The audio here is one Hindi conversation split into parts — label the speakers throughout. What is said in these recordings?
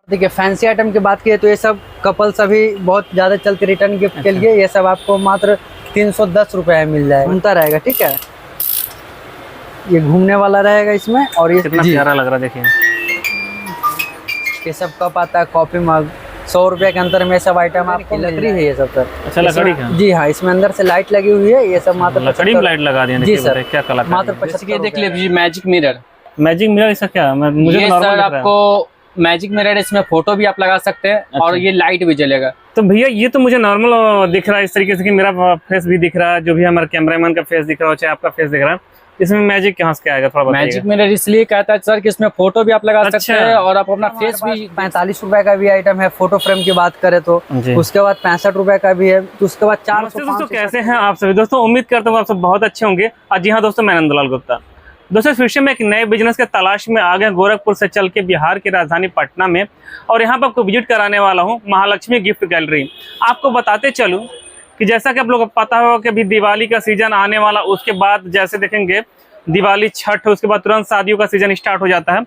Speaker 1: देखिए फैंसी आइटम की बात की तो ये सब कपल्स अभी बहुत ज़्यादा चलते रिटर्न गिफ्ट के लिए। ये सब आपको मात्र 310 रुपये में मिल जाएगा। घूमता रहेगा, ठीक है, ये घूमने वाला रहेगा इसमें। और ये
Speaker 2: कितना प्यारा लग रहा है, देखिए
Speaker 1: ये सब कप आता है, कॉफी मग। 100 रुपये के अंदर में सब आइटम आपको लकड़ी है ये सब सर।
Speaker 2: अच्छा लकड़ी का?
Speaker 1: जी हाँ, इसमें अंदर से लाइट लगी हुई है। ये सब मात्र
Speaker 2: लकड़ी में लाइट लगा दी
Speaker 1: जी सर,
Speaker 2: क्या कला
Speaker 1: मात्र 75।
Speaker 3: देख लीजिए मैजिक मिरर।
Speaker 2: मैजिक मिरर ऐसा क्या? मुझे
Speaker 3: ये सर आपको मैजिक मिरर, इसमें फोटो भी आप लगा सकते हैं।
Speaker 2: अच्छा।
Speaker 3: और ये लाइट भी जलेगा।
Speaker 2: तो भैया ये तो मुझे नॉर्मल दिख रहा है इस तरीके से कि मेरा फेस भी दिख रहा है, जो भी हमारे कैमरामैन का फेस दिख रहा है, चाहे आपका फेस दिख रहा है। इसमें मैजिक कहाँ से आएगा, थोड़ा बताइए।
Speaker 3: मैजिक मिरर इसलिए कहता है सर कि इसमें फोटो भी आप लगा सकते हैं और आप अपना फेस भी।
Speaker 1: 45 रुपए का भी आइटम है। फोटो फ्रेम की बात करें तो उसके बाद 65 रुपए का भी है। तो उसके बाद 400।
Speaker 2: दोस्तों कैसे हैं आप सभी दोस्तों? उम्मीद करता हूँ आप सब बहुत अच्छे होंगे। और जी हाँ दोस्तों, मैं नंदलाल गुप्ता। दोस्तों फिर से मैं एक नए बिजनेस के तलाश में आ गया गोरखपुर से चल के बिहार की राजधानी पटना में। और यहाँ पर आपको विजिट कराने वाला हूँ महालक्ष्मी गिफ्ट गैलरी। आपको बताते चलूँ कि जैसा कि आप लोग पता होगा कि अभी दिवाली का सीजन आने वाला, उसके बाद जैसे देखेंगे दिवाली, छठ, उसके बाद तुरंत शादियों का सीजन स्टार्ट हो जाता है।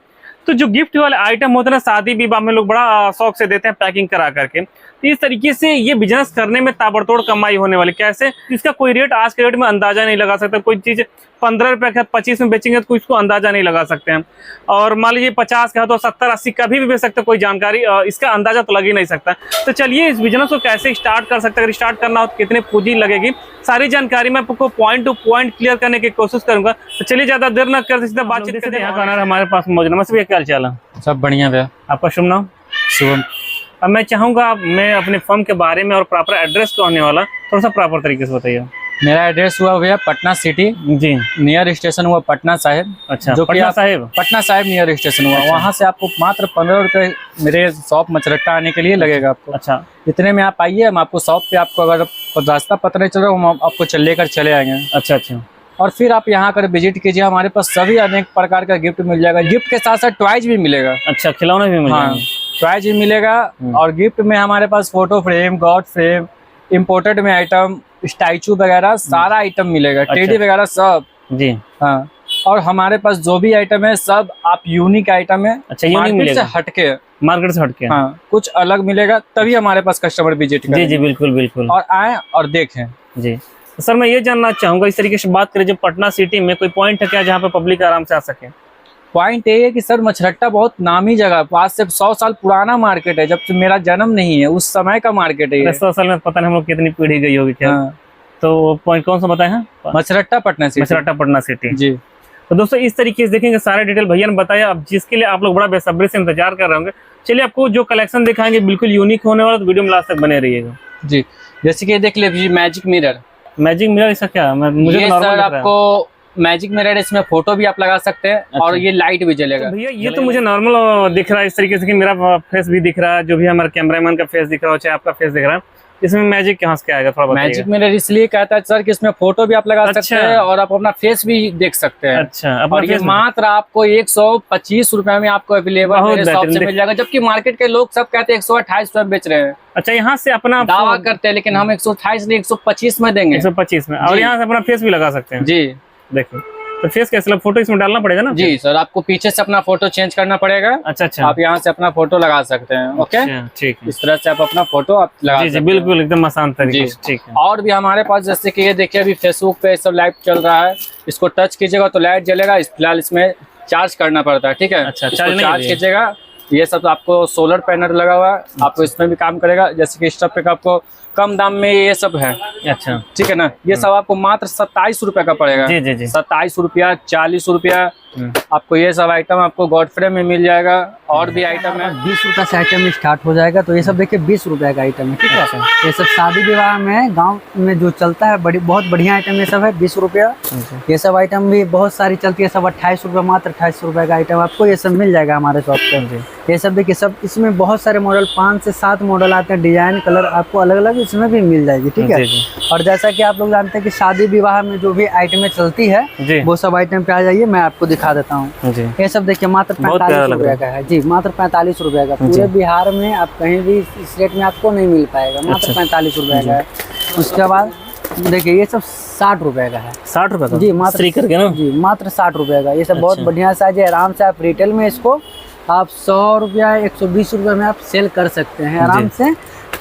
Speaker 2: तो जो गिफ्ट वाले आइटम होते हैं ना, शादी विवाह में लोग बड़ा शौक से देते हैं पैकिंग करा करके। तो इस तरीके से ये बिजनेस करने में ताबड़तोड़ कमाई होने वाली। कैसे? इसका कोई रेट आज के रेट में अंदाजा नहीं लगा सकता। कोई चीज 15 रुपए का 25 में बेचेंगे तो कोई इसको अंदाजा नहीं लगा सकते हैं। और मान लीजिए 50 का तो 70-80 का भी बेच सकते, कोई जानकारी इसका अंदाजा तो लग ही नहीं सकता। तो चलिए इस बिजनेस को कैसे स्टार्ट कर सकते हैं, अगर स्टार्ट करना हो तो कितनी पूंजी लगेगी, सारी जानकारी मैं आपको पॉइंट टू पॉइंट क्लियर करने की कोशिश करूंगा। तो चलिए ज्यादा देर न करते सीधा बातचीत करते हैं। हमारे पास मौजूद। नमस्ते भैया, क्या हाल है?
Speaker 3: सब बढ़िया भैया।
Speaker 2: आपका शुभ नाम?
Speaker 3: शुभम।
Speaker 2: अब मैं चाहूंगा मैं अपने फर्म के बारे में और प्रॉपर एड्रेस को आने वाला थोड़ा सा प्रॉपर तरीके से बताइए।
Speaker 3: मेरा एड्रेस हुआ भैया पटना सिटी
Speaker 2: जी,
Speaker 3: नियर स्टेशन हुआ पटना साहिब।
Speaker 2: अच्छा,
Speaker 3: जो
Speaker 2: पटना साहिब?
Speaker 3: पटना साहिब नियर स्टेशन हुआ।
Speaker 2: अच्छा।
Speaker 3: वहाँ से आपको मात्र 15 रुपये मेरे शॉप मचरट्टा आने के लिए लगेगा आपको।
Speaker 2: अच्छा,
Speaker 3: इतने में आप आइए, हम आपको शॉप पे आपको अगर रास्ता पता नहीं चल रहा हम आपको लेकर चले आएंगे।
Speaker 2: अच्छा अच्छा।
Speaker 3: और फिर आप यहाँ कर विजिट कीजिए। हमारे पास सभी अनेक प्रकार का गिफ्ट मिल जाएगा। गिफ्ट के साथ साथ टॉयज भी मिलेगा।
Speaker 2: अच्छा, खिलौने भी मिलेगा?
Speaker 3: हाँ, टॉयज भी मिलेगा। और गिफ्ट में हमारे पास photo frame, god frame, imported में आइटम, स्टैचू वगैरह सारा आइटम मिलेगा।
Speaker 2: अच्छा।
Speaker 3: टेडी वगैरह सब जी हाँ। और हमारे पास जो भी आइटम है सब आप यूनिक आइटम है।
Speaker 2: अच्छा,
Speaker 3: मार्केट से हटके,
Speaker 2: मार्केट से हटके
Speaker 3: हाँ, कुछ अलग मिलेगा, तभी हमारे पास कस्टमर विजिट करें।
Speaker 2: जी जी, बिल्कुल बिल्कुल।
Speaker 3: और आए और देखें जी।
Speaker 2: तो सर मैं ये जानना चाहूंगा, इस तरीके से बात करें, जब पटना सिटी में कोई पॉइंट है क्या जहाँ पे पब्लिक आराम से आ सके?
Speaker 3: पॉइंट ये है कि सर मछरट्टा बहुत नामी जगह, आज से 100 साल पुराना मार्केट है। जब से मेरा जन्म नहीं है उस समय का मार्केट है।
Speaker 2: 100 साल में पता नहीं हम लोग कितनी पीढ़ी गई होगी क्या।
Speaker 3: हाँ।
Speaker 2: तो पॉइंट कौन सा बताए हैं?
Speaker 3: मछरट्टा पटना सिटी।
Speaker 2: मछरट्टा पटना सिटी
Speaker 3: जी।
Speaker 2: तो दोस्तों इस तरीके से देखेंगे, सारे डिटेल भैया ने बताया। अब जिसके लिए आप लोग बड़ा बेसब्री से इंतजार कर रहे होंगे, चलिए आपको जो कलेक्शन दिखाएंगे बिल्कुल यूनिक होने वाला, तो वीडियो में लास्ट तक बने रहिएगा
Speaker 3: जी। जैसे कि देख लीजिए मैजिक मिरर।
Speaker 2: मैजिक मिरर ऐसा क्या? मुझे
Speaker 3: ये सर आपको मैजिक मिरर, इसमें फोटो भी आप लगा सकते हैं।
Speaker 2: अच्छा।
Speaker 3: और ये लाइट भी जलेगा।
Speaker 2: तो भैया ये तो मुझे नॉर्मल दिख रहा है इस तरीके से कि मेरा फेस भी दिख रहा है, जो भी हमारे कैमरामैन का फेस दिख रहा है, चाहे आपका फेस दिख रहा है। इसमें मैजिक कहाँ से आएगा, थोड़ा बताइए।
Speaker 3: मैजिक मिरर इसलिए कहता है सर कि इसमें फोटो भी आप लगा
Speaker 2: अच्छा।
Speaker 3: सकते हैं और आप अपना फेस भी देख सकते हैं।
Speaker 2: अच्छा,
Speaker 3: और ये मात्र आपको 125 रुपए में आपको अवेलेबल मेरे शॉप से मिल जाएगा। जबकि मार्केट के लोग सब कहते हैं 128 रुपए बेच रहे हैं।
Speaker 2: अच्छा, यहाँ से अपना
Speaker 3: दावा करते हैं, लेकिन हम 128 नहीं 125 में देंगे।
Speaker 2: 125 में। और यहाँ से अपना फेस भी लगा सकते हैं जी। देखिए तो फेस कैसे, फोटो इसमें डालना पड़ेगा ना?
Speaker 3: जी सर, आपको पीछे से अपना फोटो चेंज करना पड़ेगा।
Speaker 2: अच्छा अच्छा।
Speaker 3: आप यहाँ से अपना फोटो लगा सकते हैं। ओके,
Speaker 2: ठीक है।
Speaker 3: इस तरह से आप अपना फोटो आप लगा
Speaker 2: जी जी, बिल्कुल एकदम आसान तरीके से। ठीक है।
Speaker 3: और भी हमारे पास जैसे कि ये देखिए अभी फेसबुक पे सब लाइव चल रहा है। इसको टच कीजिएगा तो लाइट जलेगा। फिलहाल इसमें चार्ज करना पड़ता है, ठीक है।
Speaker 2: अच्छा,
Speaker 3: चार्ज कीजिएगा। ये सब आपको सोलर पैनल लगा हुआ है, आपको इसमें भी काम करेगा। जैसे कि इस पे आपको कम दाम में ये सब है।
Speaker 2: अच्छा,
Speaker 3: ठीक है ना। ये सब आपको मात्र 27 रुपए का पड़ेगा।
Speaker 2: जी जी जी।
Speaker 3: 27 रुपया, 40 रुपया आपको ये सब आइटम आपको गॉड फ्रेम में मिल जाएगा। और भी आइटम है
Speaker 1: 20 रुपये से आइटम स्टार्ट हो जाएगा। तो ये सब देखिए 20 रुपये का आइटम है, ठीक है। ये सब शादी विवाह में गांव में जो चलता है, बहुत बढ़िया आइटम ये सब है। 20 रुपया। ये सब आइटम भी बहुत सारी चलती है, सब 28 रुपये, मात्र 28 रुपये का आइटम आपको ये सब मिल जाएगा हमारे शॉप पर। ये सब देखिए, सब इसमें बहुत सारे मॉडल, 5 से 7 मॉडल आते हैं। डिजाइन कलर आपको अलग अलग इसमें भी मिल जाएगी, ठीक है। और जैसा कि आप लोग जानते हैं कि शादी विवाह में जो भी आइटमें चलती है वो सब आइटम पे आ जाइए, मैं आपको दिखा देता हूँ। ये सब देखिए मात्र 45 रुपये का है जी, मात्र 45 रुपये का। पूरे बिहार में आप कहीं भी इस रेट में आपको नहीं मिल पाएगा, मात्र 45 रुपये का है। उसके बाद देखिए ये सब 60 रुपये का है।
Speaker 2: 60 रुपये
Speaker 1: जी, मात्र
Speaker 2: करके ना
Speaker 1: जी, मात्र 60 रुपये का। ये सब बहुत बढ़िया साइज है, आराम से आप रिटेल में इसको आप 100 रुपया 120 रुपये में आप सेल कर सकते हैं आराम से।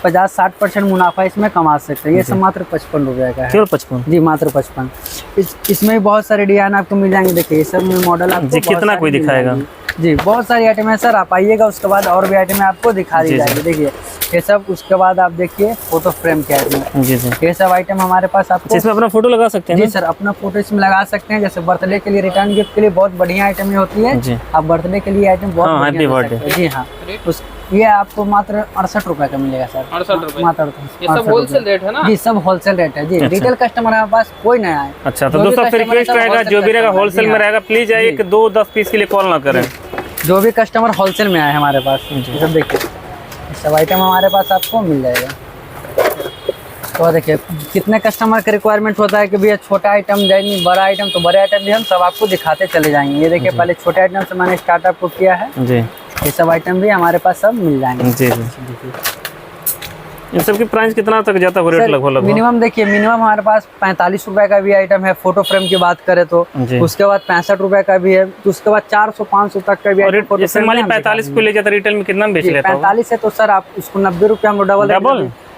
Speaker 1: 50-60% मुनाफा इसमें कमा सकते हैं। ये सब मात्र 55 रुपये का है।
Speaker 2: केवल 55?
Speaker 1: जी मात्र 55। इसमें भी बहुत सारे डिजाइन आपको मिल जाएंगे। देखिए ये सब में मॉडल आपको
Speaker 2: जी, कितना कोई दिखाएगा?
Speaker 1: जी बहुत सारी आइटम है सर, आप आइएगा उसके बाद और भी आइटम आपको दिखा दी जाएगी। देखिए ये सब, उसके बाद आप देखिए फोटो फ्रेम के आइटम।
Speaker 2: जी जी,
Speaker 1: ये सब आइटम हमारे पास आपको
Speaker 2: इसमें अपना फोटो लगा सकते हैं?
Speaker 1: जी सर, अपना फोटो इसमें लगा सकते हैं। जैसे बर्थडे के लिए, रिटर्न गिफ्ट के लिए बहुत बढ़िया आइटम ये होती है
Speaker 2: जी।
Speaker 1: आप बर्थडे के लिए आइटम बहुत
Speaker 2: हाँ,
Speaker 1: बढ़िया
Speaker 2: हैप्पी
Speaker 1: दे सकते हैं। जी हाँ, ये आपको मात्र 68 रुपए का मिलेगा सर।
Speaker 4: 68 रुपए?
Speaker 1: मात्र
Speaker 4: ये सब होलसेल रेट है ना?
Speaker 1: जी सब होलसेल रेट है जी।
Speaker 2: अच्छा।
Speaker 1: रिटेल कस्टमर हमारे पास कोई नया है।
Speaker 2: अच्छा, तो
Speaker 1: जो भी
Speaker 2: दोस्तों फिर
Speaker 1: customer है,
Speaker 2: रिक्वेस्ट
Speaker 1: सब
Speaker 2: रहेगा, जो भी रहेगा
Speaker 1: wholesale
Speaker 2: होलसेल में
Speaker 1: customer है।
Speaker 2: रहेगा, प्लीज आइए कि 2-10 पीस के लिए कॉल ना करें।
Speaker 1: जो भी कस्टमर होलसेल में आए हमारे पास, ये सब देखिए ये सब आइटम हमारे पास आपको मिल जाएगा। तो देखिए कितने कस्टमर का रिक्वायरमेंट होता है कि भैया छोटा आइटम जाएंगे, बड़ा आइटम, तो बड़े आइटम भी हम सब आपको दिखाते चले जाएंगे। ये देखिए पहले छोटे आइटम से मैंने स्टार्टअप को किया है।
Speaker 2: जी,
Speaker 1: ये सब आइटम भी हमारे पास सब मिल जाएंगे।
Speaker 2: जी जी। इन सब की प्राइस कितना तक जाता है रेट लगभग?
Speaker 1: मिनिमम देखिए, मिनिमम हमारे पास 45 रुपए का भी आइटम है। फोटो फ्रेम की बात करें तो
Speaker 2: जी।
Speaker 1: उसके बाद 65 रुपए का भी है। तो उसके बाद 400-500 तक का भी
Speaker 2: और
Speaker 1: आइटम।
Speaker 2: जैसे मान ली 45 को ले जाता रिटेल में कितना में बेच लेता होगा?
Speaker 1: 45 है तो सर आप उसको 90 रुपये हम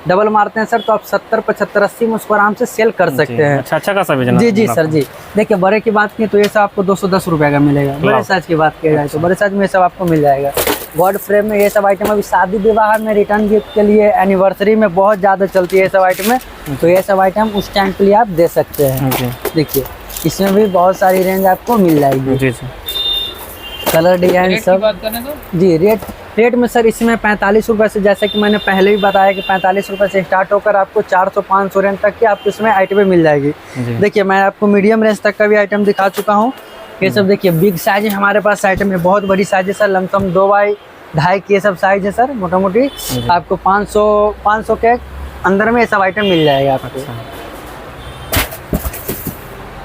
Speaker 1: डबल मारते हैं सर, तो आप 70, 75, 80 में उसको आराम से सेल कर सकते हैं।
Speaker 2: अच्छा खासा बिजनेस।
Speaker 1: जी जी सर जी। देखिए बड़े की बात की तो ये सब आपको 210 रुपए का मिलेगा। बड़े साइज की बात की जाए तो बड़े साइज में ये सब आपको मिल जाएगा। गॉड फ्रेम में ये सब आइटम अभी शादी विवाह में, रिटर्न गिफ्ट के लिए, एनिवर्सरी में बहुत ज़्यादा चलती है ये सब आइटम में। तो ये सब आइटम उस टाइम के लिए आप दे सकते हैं। देखिए इसमें भी बहुत सारी रेंज आपको मिल जाएगी।
Speaker 2: जी जी।
Speaker 1: कलर डिजाइन सब
Speaker 4: बात करें तो
Speaker 1: जी, रेट में सर इसमें 45 रुपये से, जैसे कि मैंने पहले भी बताया कि 45 रुपये से स्टार्ट होकर आपको 400-500 रेंज तक की आपको इसमें आइटमें मिल जाएगी। देखिए मैं आपको मीडियम रेंज तक का भी आइटम दिखा चुका हूँ। ये सब देखिए बिग साइज है हमारे पास आइटम है, बहुत बड़ी साइज है सर। लमसम 2x2.5 की ये सब साइज है सर। मोटा मोटी आपको 500 के अंदर में ये सब आइटम मिल जाएगा आपको।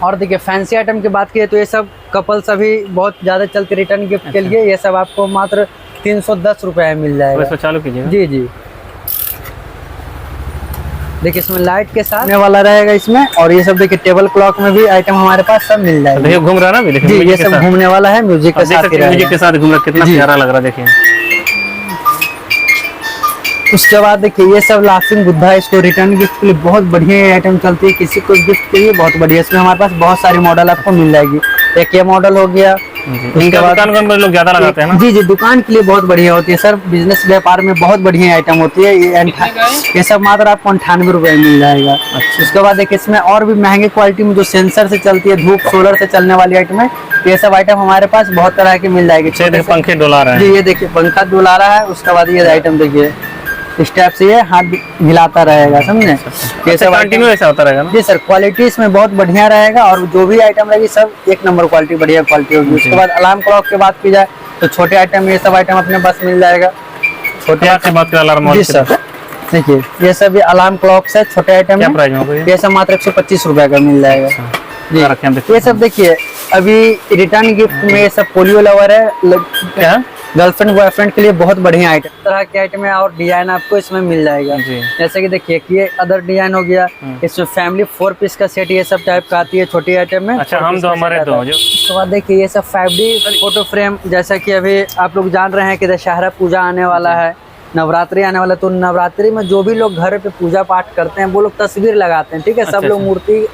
Speaker 1: और देखिए फैंसी आइटम की बात की तो ये सब कपल्स अभी बहुत ज़्यादा चलते रिटर्न गिफ्ट के लिए। ये सब आपको मात्र 310 रुपये में मिल जाएगा।
Speaker 2: इसको चालू कीजिए।
Speaker 1: जी जी। देखिए इसमें लाइट के साथ आने वाला रहेगा इसमें। और ये सब देखिए टेबल क्लॉक में भी आइटम हमारे पास सब मिल जाएगा।
Speaker 2: देखिए घूम रहा है ना, देखिए
Speaker 1: जी, ये
Speaker 2: म्यूजिक के
Speaker 1: सब
Speaker 2: साथ।
Speaker 1: घूमने वाला है, म्यूजिक के साथ ही रहेगा।
Speaker 2: म्यूजिक के साथ घूम रहा है, कितना
Speaker 1: जी।
Speaker 2: प्यारा लग रहा है देखिए।
Speaker 1: उसके बाद देखिए ये सब लाफिंग बुद्धा, इसको रिटर्न गिफ्ट के लिए बहुत बढ़िया आइटम चलती है। किसी को गिफ्ट के लिए बहुत बढ़िया। इसमें हमारे पास बहुत सारी मॉडल आपको मिल जाएगी। एक ये मॉडल हो गया।
Speaker 2: इनका दुकान में लोग ज्यादा लगाते हैं ना?
Speaker 1: जी जी, दुकान के लिए बहुत बढ़िया होती है सर। बिजनेस व्यापार में बहुत बढ़िया आइटम होती है। ये सब मात्र आपको 98 रुपये में मिल जाएगा। उसके बाद देखिए इसमें और भी महंगे क्वालिटी में जो सेंसर से चलती है, धूप सोलर से चलने वाली आइटम है, ये सब आइटम हमारे पास बहुत तरह की मिल जाएगी।
Speaker 2: पंखे डोला रहे हैं।
Speaker 1: जी ये देखिए पंखा डुला रहा है। उसके बाद ये आइटम देखिए इस टाइप से ये हाथ हिलाता रहेगा, समझे? ये सब
Speaker 2: कंटिन्यू ऐसा होता रहेगा ना?
Speaker 1: जी सर, क्वालिटी इसमें बहुत बढ़िया रहेगा। और जो भी आइटम रहेगी सब एक नंबर क्वालिटी, बढ़िया क्वालिटी होगी। उसके बाद अलार्म क्लॉक की बात की जाए तो छोटे आइटम, ये सब आइटम अपने पास मिल जाएगा। छोटे
Speaker 2: से बात कर अलार्म।
Speaker 1: जी सर, देखिए ये सब अलार्म क्लॉक से छोटे आइटम
Speaker 2: क्या प्राइस में होगा
Speaker 1: ये सब मात्र 125 रुपए का मिल जाएगा। जी ये सब देखिए अभी रिटर्न गिफ्ट में ये सब पोलियो लवर है, गर्लफ्रेंड बॉयफ्रेंड के लिए बहुत बढ़िया आइटम, तरह के आइटम है। और डिजाइन आपको इसमें मिल जाएगा। जैसे कि देखिए ये अदर डिजाइन हो गया। इसमें फैमिली 4 पीस का सेट ये सब टाइप का आती है छोटी आइटम में।
Speaker 2: अच्छा, हम दो हमारे दो।
Speaker 1: उसके बाद देखिए ये सब 5D फोटो फ्रेम, जैसा कि अभी आप लोग जान रहे हैं कि दशहरा पूजा आने वाला है, नवरात्रि आने वाला। तो नवरात्रि में जो भी लोग घर पे पूजा पाठ करते हैं वो लोग तस्वीर लगाते हैं, ठीक है? सब लोग मूर्ति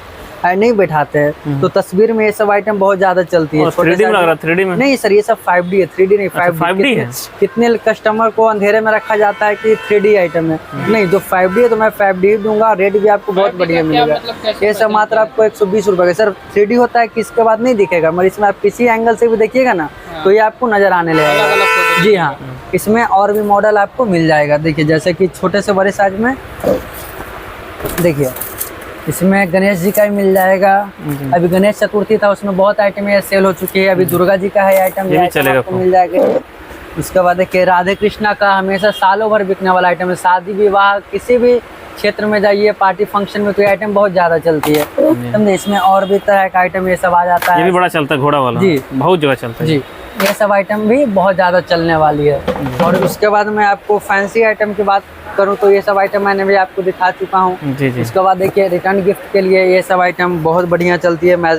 Speaker 1: नहीं बैठाते हैं, तो तस्वीर में ये सब आइटम बहुत ज्यादा चलती है।
Speaker 2: 3D में लग रहा है? 3D में
Speaker 1: नहीं सर, ये सब 5D है, 3D नहीं।
Speaker 2: 5D है।
Speaker 1: कितने कस्टमर को अंधेरे में रखा जाता है कि 3D आइटम है। नहीं, जो 5D है तो मैं 5D दूंगा। रेट भी आपको बहुत बढ़िया मिलेगा। ये सब मात्र आपको 120 रुपए का। सर 3D होता है कि इसके बाद नहीं दिखेगा, मगर इसमें आप किसी एंगल से भी देखिएगा ना तो ये आपको नजर आने लगेगा। जी हाँ, इसमें और भी मॉडल आपको मिल जाएगा। देखिए जैसे कि छोटे से बड़े साइज में देखिए इसमें गणेश जी का ही मिल जाएगा। अभी गणेश चतुर्थी था, उसमें बहुत आइटम ये सेल हो चुकी है। अभी दुर्गा जी का है आइटम, आपको मिल जाएगा। उसके बाद देखिए राधे कृष्णा का हमेशा सालों भर बिकने वाला आइटम है। शादी विवाह किसी भी क्षेत्र में जाइए, पार्टी फंक्शन में, तो ये आइटम बहुत ज्यादा चलती है, समझे? इसमें और भी तरह का आइटम ये सब आ जाता है।
Speaker 2: ये भी बड़ा चलता है, घोड़ा वाला। जी, बहुत जगह चलता है। जी,
Speaker 1: ये सब आइटम भी बहुत ज़्यादा चलने वाली है। और उसके बाद मैं आपको फैंसी आइटम की बात करूं तो ये सब आइटम मैंने भी आपको दिखा चुका हूं। उसके बाद देखिए रिटर्न गिफ्ट के लिए ये सब आइटम बहुत बढ़िया चलती है। मैं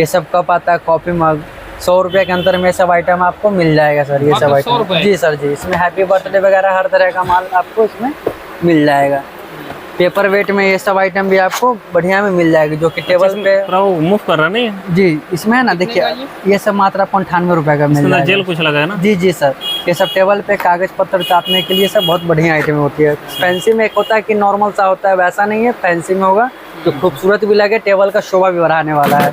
Speaker 1: ये सब कप आता है, कॉफ़ी मग, 100 रुपये के अंदर में ये सब आइटम आपको मिल जाएगा सर। ये सब
Speaker 4: मात्र 100
Speaker 1: आइटम
Speaker 4: रुपये?
Speaker 1: जी सर जी, इसमें हैप्पी बर्थडे वगैरह हर तरह का माल आपको इसमें मिल जाएगा। पेपर वेट में ये सब आइटम भी आपको बढ़िया में मिल जाएगी, जो कि टेबल पे
Speaker 2: मूव कर रहा नहीं है,
Speaker 1: जी इसमें है ना देखिए ये सब मात्र आपको 98 रुपये का मिल जाएगा।
Speaker 2: जेल कुछ लगा है ना।
Speaker 1: जी जी सर, ये सब टेबल पे कागज पत्र चाटने के लिए सब बहुत बढ़िया आइटम होती है। फैंसी में एक होता है कि नॉर्मल सा होता है, वैसा नहीं है, फैंसी में होगा जो खूबसूरत भी लगे, टेबल का शोभा भी बढ़ाने वाला है।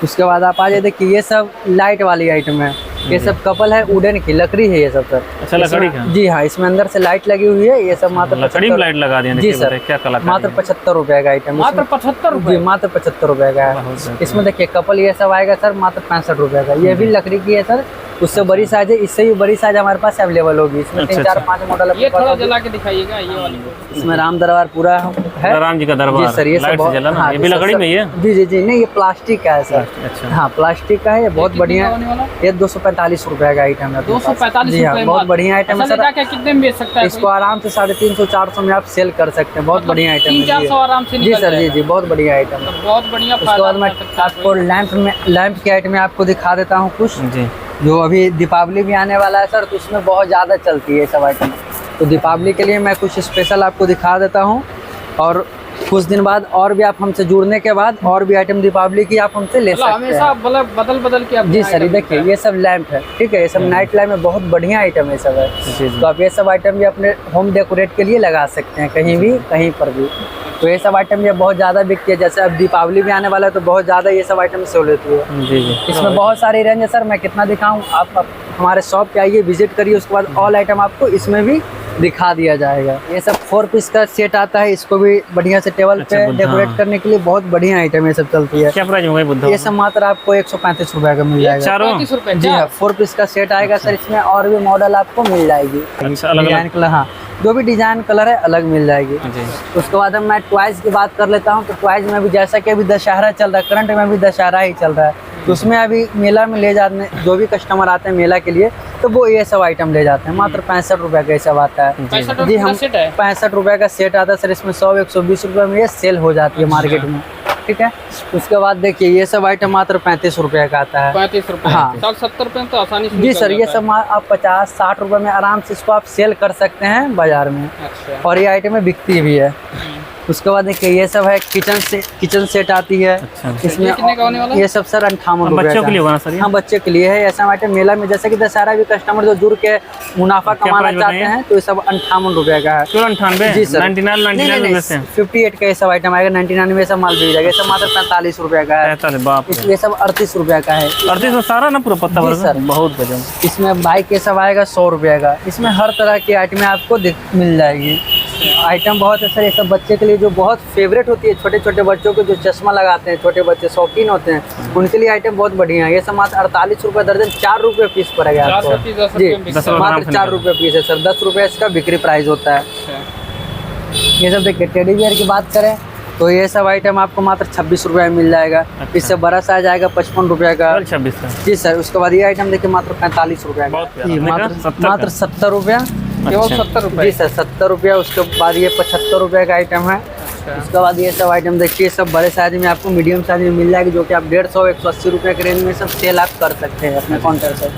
Speaker 1: उसके बाद आप आ जाए देखिए ये सब लाइट वाली आइटम है, ये सब कपल है, वुडन की लकड़ी है ये सब सर।
Speaker 2: अच्छा लकड़ी का?
Speaker 1: जी हाँ, इसमें अंदर से लाइट लगी हुई है। ये सब मात्र
Speaker 2: लकड़ी में लाइट लगा दी
Speaker 1: जी सर,
Speaker 2: क्या कला
Speaker 1: मात्र 75 रुपए का आइटम।
Speaker 4: मात्र 75
Speaker 1: जी
Speaker 4: रुपये?
Speaker 1: मात्र 75 रुपए का है। इसमें देखिए कपल ये सब आएगा सर मात्र 65 रुपए का। ये भी लकड़ी की है सर, उससे बड़ी साइज है, इससे भी बड़ी साइज हमारे पास अवेलेबल होगी। इसमें 3 4 5 मॉडल
Speaker 4: ये थोड़ा जला के दिखाइएगा ये वाली।
Speaker 1: इसमें राम दरबार पूरा है,
Speaker 2: राम जी का दरबार।
Speaker 1: जी सर। ये सब
Speaker 2: लाइट से जला ना,
Speaker 1: हाँ,
Speaker 2: ये भी लकड़ी में ही है?
Speaker 1: जी जी जी, नहीं ये प्लास्टिक का है सर।
Speaker 2: अच्छा
Speaker 1: हाँ प्लास्टिक का है, ये बहुत बढ़िया
Speaker 4: होने वाला?
Speaker 1: ये 245 रुपए का आइटम है।
Speaker 4: 245
Speaker 1: जी हाँ,
Speaker 4: रुपये
Speaker 1: बहुत
Speaker 4: मात्र।
Speaker 1: बढ़िया आइटम है
Speaker 4: अच्छा,
Speaker 1: सर।
Speaker 4: लगा के कितने में बेच सकता है
Speaker 1: इसको आराम से 350 400 में आप सेल कर सकते हैं। बहुत बढ़िया आइटम है
Speaker 4: 300-400 आराम से
Speaker 1: जी
Speaker 4: निकल
Speaker 1: सर। जी
Speaker 4: जाएगा।
Speaker 1: जी, बहुत बढ़िया आइटम है।
Speaker 4: तो बहुत बढ़िया
Speaker 1: उसके बाद मैं आपको लैंप के आइटम में आपको दिखा देता हूँ कुछ,
Speaker 2: जी।
Speaker 1: जो अभी दीपावली भी आने वाला है सर, तो उसमें बहुत ज़्यादा चलती है ये सब आइटम। तो दीपावली के लिए मैं कुछ स्पेशल आपको दिखा देता हूँ, और कुछ दिन बाद और भी आप हमसे जुड़ने के बाद और भी आइटम दीपावली की आप हमसे ले सकते
Speaker 4: हमेशा
Speaker 1: हैं।
Speaker 4: मतलब बदल के आप
Speaker 1: जी सर, ये देखिए ये सब लैंप है, ठीक है, ये सब नाइट लैंप में बहुत बढ़िया आइटम है सब है। तो आप ये सब आइटम भी अपने होम डेकोरेट के लिए लगा सकते हैं, कहीं भी कहीं पर भी। तो ये सब आइटम ये बहुत ज़्यादा बिकती है। जैसे अब दीपावली भी आने वाला है तो बहुत ज़्यादा ये सब आइटम सेल होती है।
Speaker 2: जी जी।
Speaker 1: इसमें बहुत सारी रेंज है सर, मैं कितना दिखाऊं। आप हमारे शॉप पे आइए, विजिट करिए, उसके बाद ऑल आइटम आपको इसमें भी दिखा दिया जाएगा। ये सब 4 पीस का सेट आता है, इसको भी बढ़िया से टेबल पे डेकोरेट करने के लिए बहुत बढ़िया आइटम ये सब चलती है।
Speaker 2: क्या प्राइस होगा बुद्धा?
Speaker 1: ये सब मात्र आपको 135 रुपए का मिल जाएगा।
Speaker 2: चारों?
Speaker 4: 35 रुपये
Speaker 1: जी हाँ, 4 पीस का सेट आएगा सर। इसमें और भी मॉडल आपको मिल जाएगी।
Speaker 2: अच्छा, अलग-अलग?
Speaker 1: डिजाइन कलर, हाँ जो भी डिजाइन कलर है अलग मिल जाएगी।
Speaker 2: जी।
Speaker 1: उसके बाद अब मैं टॉयज की बात कर लेता हूँ। तो टॉयज में भी जैसा कि अभी दशहरा चल रहा है, करंट में भी दशहरा ही चल रहा है, तो उसमें अभी मेला में ले जाने जो भी कस्टमर आते हैं मेला के लिए, तो वो ये सब आइटम ले जाते हैं। मात्र 65 रुपए का ये सब आता है।
Speaker 4: 65
Speaker 1: जी
Speaker 4: रुपये
Speaker 1: हम
Speaker 4: का सेट है?
Speaker 1: 65 रुपए का सेट आता है सर। इसमें 100-120 रुपए में ये सेल हो जाती है मार्केट में, ठीक है। उसके बाद देखिए ये सब आइटम मात्र 35 रुपए का आता है।
Speaker 4: 35 रुपये?
Speaker 1: हाँ।
Speaker 4: 70 रुपये तो आसानी से
Speaker 1: जी
Speaker 4: निकल
Speaker 1: सर, ये
Speaker 4: जाता
Speaker 1: सब आप 50-60 रुपए में आराम से इसको आप सेल कर सकते हैं बाजार में,
Speaker 4: है। अच्छा।
Speaker 1: और ये आइटम में बिकती भी है। उसके बाद देखिए ये सब है किचन सेट आती है।
Speaker 2: अच्छा।
Speaker 1: इसमें
Speaker 4: ये कितने का होने वाला है?
Speaker 1: ये सब सर 58 रुपए
Speaker 2: बच्चों के लिए
Speaker 1: का।
Speaker 2: होगा ना सर ये?
Speaker 1: हाँ बच्चे के लिए है। ऐसा आइटम मेला में जैसे कि दशहरा भी कस्टमर जो जुड़ के मुनाफा
Speaker 2: क्या
Speaker 1: कमाना
Speaker 2: प्राइस
Speaker 1: चाहते
Speaker 2: बताइए?
Speaker 1: हैं, तो ये सब 58 रुपए का है।
Speaker 2: क्यों 98?
Speaker 1: जी सर।
Speaker 2: 99 में से
Speaker 1: 58 का ये सब आइटम आएगा। 99 में सब माल बिक जाएगा। ये सब मात्र 45 रुपए का है।
Speaker 2: 45, बाप रे।
Speaker 1: ये सब 38 रुपए का है।
Speaker 2: 38 में सारा ना पूरा पत्ता
Speaker 1: जी
Speaker 2: भर
Speaker 1: सर।
Speaker 2: बहुत गजब।
Speaker 1: इसमें बाइक ये सब आएगा 100 रुपए का। इसमें हर तरह की आइटमें आपको मिल जाएगी। आइटम बहुत है सर। ये सब बच्चे के लिए जो बहुत फेवरेट होती है, छोटे छोटे बच्चों को जो चश्मा लगाते हैं, छोटे बच्चे शौकीन होते हैं, उनके लिए आइटम बहुत बढ़िया है। ये सब मात्र 48 रुपए दर्जन, 4 रुपए पीस पड़ेगा
Speaker 4: 4
Speaker 1: आपको।
Speaker 4: रुपये 10
Speaker 1: जी
Speaker 4: रुपये में बिकता है।
Speaker 2: आराम
Speaker 1: मात्र
Speaker 2: से
Speaker 1: 4 रुपए पीस है सर। 10 रुपए इसका बिक्री प्राइस होता है।
Speaker 4: अच्छा।
Speaker 1: ये सब देखिए टेडी बियर की बात करें तो ये सब आइटम आपको मात्र 26 रुपए में मिल जाएगा। इससे बड़ा साइज आएगा 55 रुपए का।
Speaker 2: 26 का।
Speaker 1: जी सर। उसके बाद ये आइटम देखिए मात्र 45 रुपए का।
Speaker 2: बहुत प्यारा।
Speaker 1: जी,
Speaker 2: आपने कहा 70
Speaker 1: मात्र 70 रुपया।
Speaker 4: केवल
Speaker 2: अच्छा।
Speaker 4: 70 रुपये?
Speaker 1: जी सर 70 रुपया। उसके बाद ये 75 रुपए का आइटम है। उसके बाद ये सब आइटम देखिए सब बड़े साइज में आपको मीडियम साइज में मिल जाएगी, जो कि आप 150-180 रुपए के रेंज में सब सेल आप कर सकते हैं अपने काउंटर से।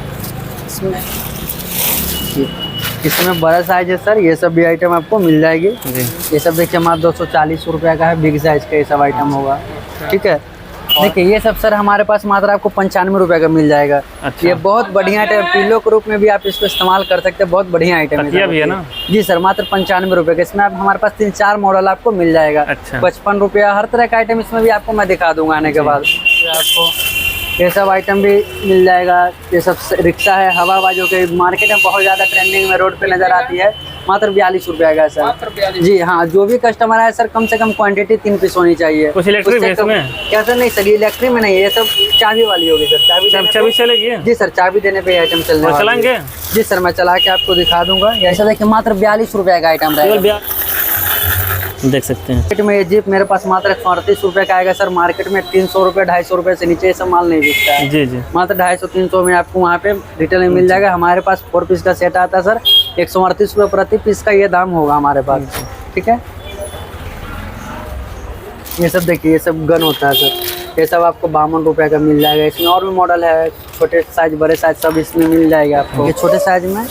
Speaker 1: इसमें बड़ा साइज है सर। ये सब भी आइटम आपको मिल जाएगी।
Speaker 2: जी।
Speaker 1: ये सब देखिए हमारा 240 रुपये का है, बिग साइज का ये सब आइटम होगा, ठीक है। देखिए ये सब सर हमारे पास मात्र आपको 95 रुपए का मिल जाएगा।
Speaker 2: अच्छा।
Speaker 1: ये बहुत बढ़िया आइटम, पिलो के रूप में भी आप इसको इस्तेमाल कर सकते हैं। बहुत बढ़िया आइटम
Speaker 2: तकिया भी है ना?
Speaker 1: जी सर। मात्र 95 रुपए का। इसमें आप हमारे पास 3-4 मॉडल आपको मिल जाएगा।
Speaker 2: अच्छा।
Speaker 1: 55 रुपया हर तरह का आइटम इसमें भी आपको मैं दिखा दूंगा आने के बाद। आपको ये सब आइटम भी मिल जाएगा। ये सब रिक्शा है, हवा जो कि मार्केट में बहुत ज़्यादा ट्रेंडिंग में रोड पे नज़र आती है। मात्र 42 रुपये का सर।
Speaker 4: मात्र 42?
Speaker 1: जी हाँ। जो भी कस्टमर आए सर, कम से कम क्वांटिटी 3 पीस होनी चाहिए।
Speaker 2: कुछ इलेक्ट्रिक है इसमें?
Speaker 1: क्या सर? नहीं सर, ये इलेक्ट्रिक में नहीं है, ये सब चाबी वाली होगी सर।
Speaker 2: चाबी चलेगी?
Speaker 1: जी सर, चाबी देने पे आइटम चलने
Speaker 2: और
Speaker 1: वाली है।
Speaker 2: चलाएंगे?
Speaker 1: जी सर, मैं चला के आपको दिखा दूंगा। ऐसा देखिए मात्र 42 रुपये का आइटम रहेगा।
Speaker 2: देख सकते हैं।
Speaker 1: मार्केट में ये जीप मेरे पास मात्र 138 रुपये का आएगा सर। मार्केट में 300 रुपये 250 रुपये से नीचे ये सब माल नहीं बिकता है।
Speaker 2: जी जी।
Speaker 1: मात्र 250-300 में आपको वहाँ पे रिटेल में मिल जाएगा। हमारे पास 4 पीस का सेट आता है सर। 138 रुपये प्रति पीस का ये दाम होगा हमारे पास, ठीक है। ये सब देखिए, ये सब गन होता है सर। ये सब आपको 52 रुपये का मिल जाएगा। इसमें और भी मॉडल है, छोटे साइज बड़े साइज सब इसमें मिल जाएगा आपको। ये छोटे साइज में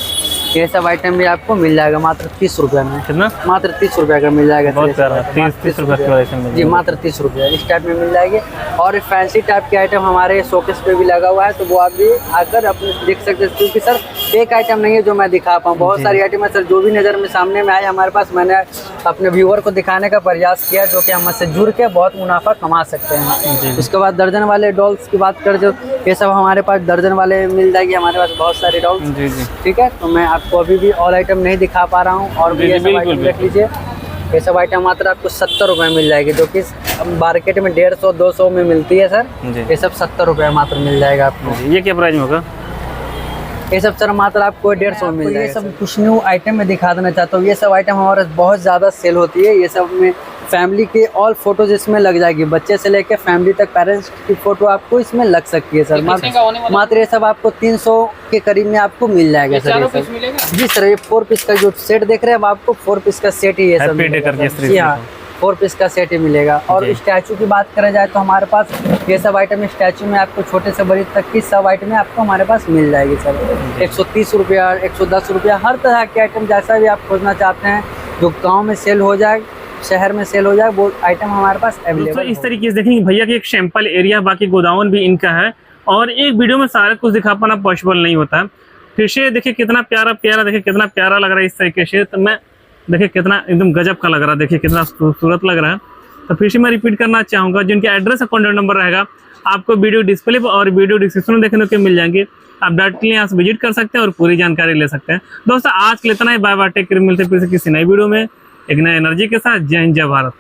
Speaker 1: ये सब आइटम भी आपको मिल जाएगा मात्र 30 रुपये में।
Speaker 2: कितना?
Speaker 1: मात्र 30 रुपये का मिल जाएगा।
Speaker 2: बहुत प्यारा, 30 रुपये की वजह से
Speaker 1: जी, मात्र 30 रुपये इस टाइप में मिल जाएगी। और फैंसी टाइप के आइटम हमारे शोकेस पे भी लगा हुआ है, तो वो आप भी आकर अपने देख सकते हैं। क्योंकि सर एक आइटम नहीं है जो मैं दिखा पाऊँ, बहुत सारी आइटम है सर, जो भी नज़र में सामने में आए हमारे पास, मैंने अपने व्यूअर को दिखाने का प्रयास किया, जो कि हमसे जुड़ के बहुत मुनाफा कमा सकते हैं। उसके बाद दर्जन वाले डॉल्स की बात कर, जो ये सब हमारे पास दर्जन वाले मिल जाएगी, हमारे पास बहुत सारे डॉल्स।
Speaker 2: जी जी,
Speaker 1: ठीक है, तो मैं आपको अभी भी ऑल आइटम नहीं दिखा पा रहा हूँ। और भी ये सब आइटम देख लीजिए, ये सब आइटम मात्र आपको 70 रुपये में मिल जाएगी, जो कि मार्केट में 150-200 में मिलती है सर।
Speaker 2: जी।
Speaker 1: ये सब 70 रुपये मात्र मिल जाएगा आपको।
Speaker 2: ये क्या प्राइस में होगा?
Speaker 1: ये सब सर मात्र आपको 150 में मिल जाएगा। ये सब कुछ न्यू आइटम में दिखा देना चाहता हूँ। ये सब आइटम हमारे बहुत ज़्यादा सेल होती है। ये सब में फैमिली के ऑल फोटोज इसमें लग जाएगी, बच्चे से लेकर फैमिली तक पेरेंट्स की फोटो आपको इसमें लग सकती है सर। मात्र ये सब आपको 300 के करीब में आपको मिल जाएगा सर। ये सब
Speaker 4: मिलेगा
Speaker 1: जी सर, ये 4 पीस का जो सेट देख रहे हैं, अब आपको 4 पीस का सेट ही है सर। जी हाँ, 4 पीस का सेट ही मिलेगा। और स्टैचू की बात करें जाए तो हमारे पास ये सब आइटम स्टैचू में आपको छोटे से बड़ी तक की सब आइटमें आपको हमारे पास मिल जाएगी सर। 130 रुपया, 110 रुपया, हर तरह के आइटम जैसा भी आप खोजना चाहते हैं, जो गाँव में सेल हो जाए, शहर में सेल हो जाए, वो आइटम हमारे पास अवेलेबल।
Speaker 2: इस तरीके से देखेंगे भैया की एक सैंपल एरिया, बाकी गोदाउन भी इनका है, और एक वीडियो में सारा कुछ दिखा पाना पॉसिबल नहीं होता है। फिर से देखिए कितना प्यारा प्यारा, देखिए कितना प्यारा लग रहा है इस तरीके से। तो मैं देखिए कितना एकदम गजब का लग रहा है, देखिए कितना खूबसूरत लग रहा है। तो फिर से मैं रिपीट करना चाहूँगा, जिनके एड्रेस और कॉन्टैक्ट नंबर रहेगा आपको वीडियो डिस्प्ले पर और वीडियो डिस्क्रिप्शन में देखने को मिल जाएंगे। आप डायरेक्टली यहाँ से विजिट कर सकते हैं और पूरी जानकारी ले सकते हैं। दोस्तों आज के लिए इतना ही, बाय बाय, टेक केयर, मिलते हैं फिर से किसी नई वीडियो में एक नई एनर्जी के साथ। जय हिंद, जय भारत।